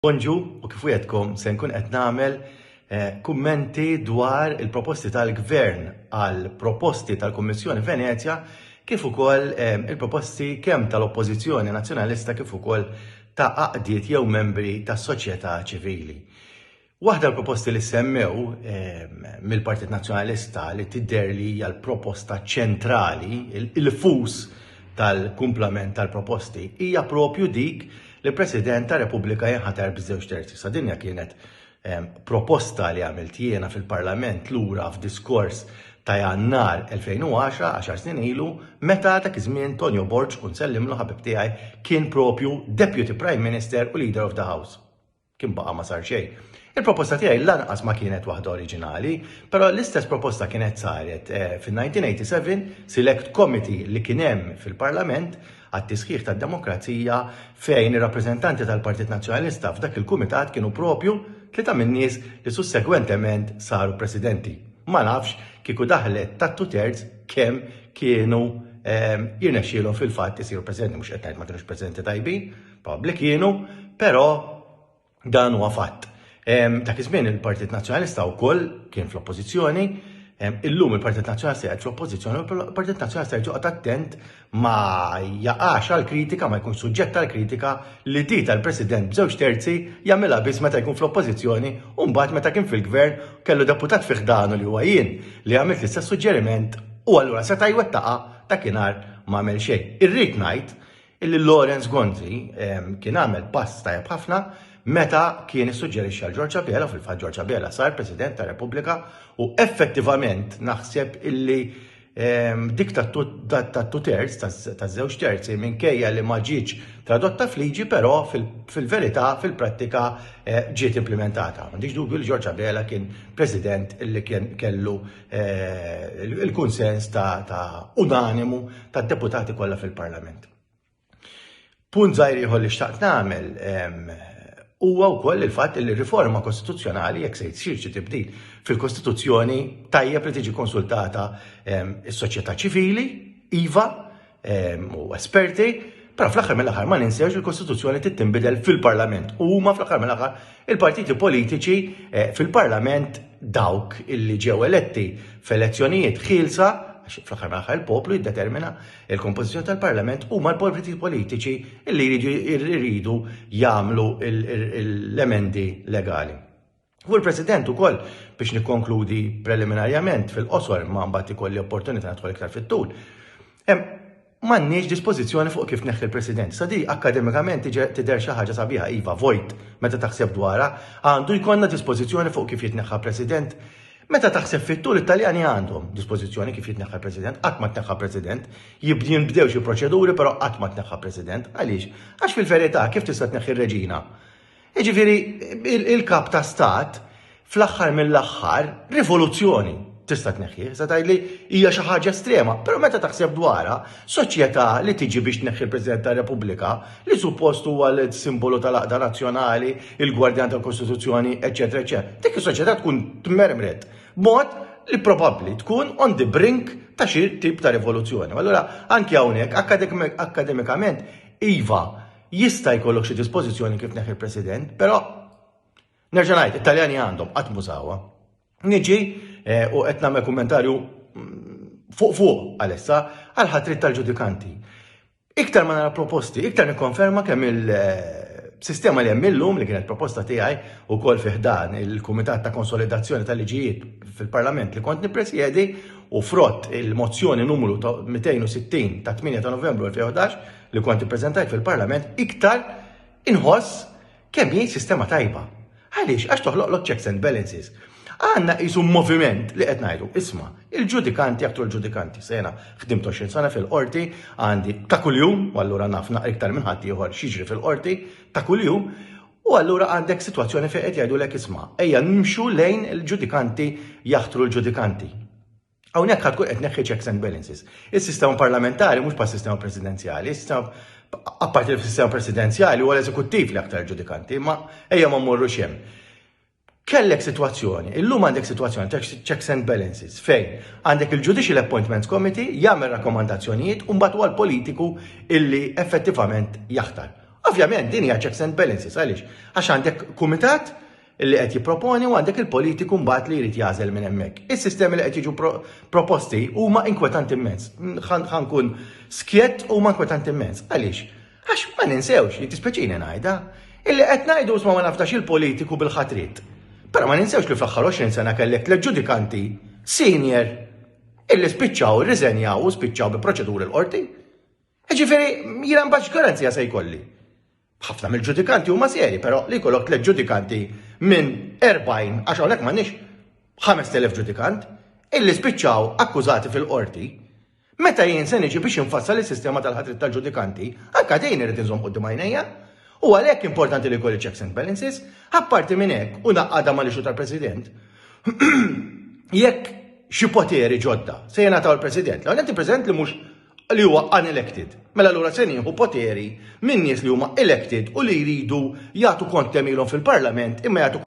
Bonġu, u kif wieħedkom se nkun qed nagħmel kummenti dwar il-proposti tal-Gvern għal proposti tal-Kummissjoni Venezja kif ukoll il-proposti kemm tal-Oppożizzjoni Nazzjonalista kif ukoll ta' għaqdiet jew membri tas-soċjetà ċivili. Waħda l-proposti li semmew mill-Partit Nazzjonalista li tidher li hija l-proposta ċentrali, il-fus tal-kumplament tal-proposti, hija propju dik li President ta' Repubblika jinħatar b'żewġ terzi. Sa dinja kienet proposta li għamilt jiena fil-Parlament lura f'diskors ta' Jannar 2010, 10 snin ilu, meta dak iż-żmien Tonio Borg u nsellimlu ħabib tiegħi kien propju Deputy Prime Minister u Leader of the House. Kien baqa' ma sar xejn. Il-proposta tiegħi lanqas ma kienet waħda oriġinali, però l-istess proposta kienet saret fin-1987 Select Committee li kien hemm fil-Parlament għat-tisħiħ tad-demokrazija fejn ir-rappreżentanti tal-Partit Nazzjonalista f'dak il-kumitat kienu propju tlieta min-nies li sussegwentement saru presidenti. Ma nafx kieku daħlet ta' 2/3 kemm kienu jirnexxielhom fil-fatt isiru presidenti, mhux qed ngħid ma kienux presidenti tajbin, probabbli kienu, però dan huwa fatt. Dak iż-żmien il-Partit Nazzjonalista wkoll kien fl-oppożizzjoni. Illum il-Partit Nazzjonalista jgħid fl-oppożizzjoni u il-Partit Nazzjonalista jgħid attent ma jaqax għal kritika, ma jkun suġġett għal kritika li di tal-President b'żewġ terzi jagħmilha biss meta jkun fl-oppożizzjoni u mbagħad meta kien fil-Gvern kellu deputat fih danu li huwa jien li għamilt l-istess suġġeriment u allura seta' jwettaqa dakinhar m'għamel xejn. Irrid ngħid illi Lawrence Gonzi kien għamel pass tajjeb ħafna meta kien issuġġerixxi għal Giorgia Bella, fil-fatt Giorgia Bella sar President ta' Repubblika u effettivament naħseb illi dik ta' 2/3 ta' żewġ terzi minkejja li ma ġietx tradotta fliġi, però fil-verità fil-prattika ġiet implementata. M'għandix dubju li Giorgia Bella kien President illi kien kellu il-kunsens ta' unanimu tad-deputati kollha fil-Parlament. Punt żgħir ieħor li xtaqt nagħmel huwa wkoll il-fatt li r-riforma kostituzzjonali jekk se jsir xi tibdil fil-Kostituzzjoni tajjeb li tiġi konsultata is-soċjetà ċivili, iva u esperti, però fl-aħħar mill-aħħar ma ninsewx il-Kostituzzjoni trid tinbidel fil-Parlament. U huma fl-aħħar mill-aħħar il-partiti politiċi fil-Parlament dawk illi ġew eletti f'elezzjonijiet ħielsa fl-aħħar mill-aħħar il-poplu jiddetermina il-kompożizzjoni tal-Parlament huma l-partiti politiċi li jridu jagħmlu l-emendi legali. U l-President ukoll biex nikkonkludi preliminarjament fil-qosor ma mbagħad ikolli opportunità nidħol iktar fit-tul. M'għandniex dispożizzjoni fuq kif neħħi l-President. Sa di akademikament tidher xi ħaġa sabiħa iva vojt meta taħseb dwarha, għandu jkollna dispożizzjoni fuq kif jitneħħa President. Meta taħseb fit-tul Italjani għandhom dispożizzjoni kif jitneħħa President, qatt ma tneħħa President, jinbdew xi proċeduri però qatt ma tneħħa President. Għaliex? Għax fil-verità kif tista' tneħħi r-reġina? Jiġifieri il-kap ta' stat fl-aħħar mill-aħħar rivoluzzjoni tista' tneħħih. Sa tgħidli hija xi ħaġa estrema, però meta taħseb dwarha, soċjetà li tiġi biex tneħħi l-President tar-Repubblika li suppost huwa l-simbolu tal-Aqda Nazzjonali, il-Gwardjan tal-Kostituzzjoni, eċetera, eċetera. Dik is-soċjetà tkun tmermret b'mod li probabbli tkun on the brink ta' xi tip ta' rivoluzzjoni. Allura anke hawnhekk akademikament iva jista' jkollok xi dispożizzjoni kif neħħi l-President, però nerġa' ngħid Italjani għandhom qatt mużawha. Niġi u qed nagħmel kummentarju fuq għalissa għal ħatrit tal-ġudikanti. Iktar ma nara proposti, iktar nikkonferma kemm il-sistema li hemm illum li kienet proposta tiegħi wkoll fih dan il-Kumitat ta' Konsolidazzjoni tal-Liġijiet fil-Parlament li kont nippresjedi u frott il-mozzjoni numru 260 ta' 8 ta' Novembru 2011 li kont ippreżentajt fil-Parlament iktar inħoss kemm hi sistema tajba. Għaliex għax toħloq checks and balances. Għanna jisu moviment li qed ngħidu, isma' il-ġudikanti jaħtru l-ġudikanti. Sena ħdimt 20 sena fil-qorti, għandi ta' kuljum, u allura naf iktar minn ħadd ieħor xiġri fil-qorti ta' kuljum, u allura għandek sitwazzjoni fejn qed jgħidulek isma' ejja nimxu lejn il-ġudikanti jaħtru l-ġudikanti. Hawnhekk ħadd tkun qed neħħi checks and balances. Is-sistema parlamentari mhux bħas sistema presidenzjali, apparti l-sistema presidenzjali huwa l-eżekuttiv li aktar ġudikanti, ma ejja ma mmorrux hemm. Kellek situazzjoni, illum għandek situazzjoni checks and balances fejn għandek il-Judicial Appointments Committee jagħmel rakkomandazzjonijiet u mbagħad huwa l-politiku illi effettivament jaħtar. Ovvjament din hija checks and balances għaliex għax għandek kumitat li qed jipproponi u għandek il-politiku mbagħad li jrid jażel minn hemmhekk. Is-sistemi li qed jiġu proposti huma inkwetanti immens. Ħankun skjett huma inkwetanti immens. Għaliex? Għax ma ninsewx, jittispeċini ngħidha, illi qed ngħidu isma' ma naftax il-politiku bil-ħatrit. Però ma ninsewx li fl-aħħar 20 sena kellek l-ġudikanti senior illi spiċċaw irriżenjaw u spiċċaw bi proċeduri l-qorti. Ġifieri jiena mbaxx garanzija se jkolli. ħafna mill-ġudikanti huma seri, però li jkollok tliet ġudikanti minn 40 għax hawnhekk m'għandniex 5,000 ġudikant illi spiċċaw akkużati fil-qorti. Meta jien se niġi biex infassal is-sistema tal-ħatrit tal-ġudikanti, anke dejn irid inżomm quddiem għajnejja. U għalhekk importanti li jkolli checks and balances, apparti minn hekk u naqqada mal-ixu tal-President. Jekk xi poteri ġodda se jingħataw il-President, l-għanet il-President li mhux li huwa unelected. Mela allura se nieħu poteri minn nies li huma elected u li jridu jagħtu kont temilhom fil-Parlament imma jagħtu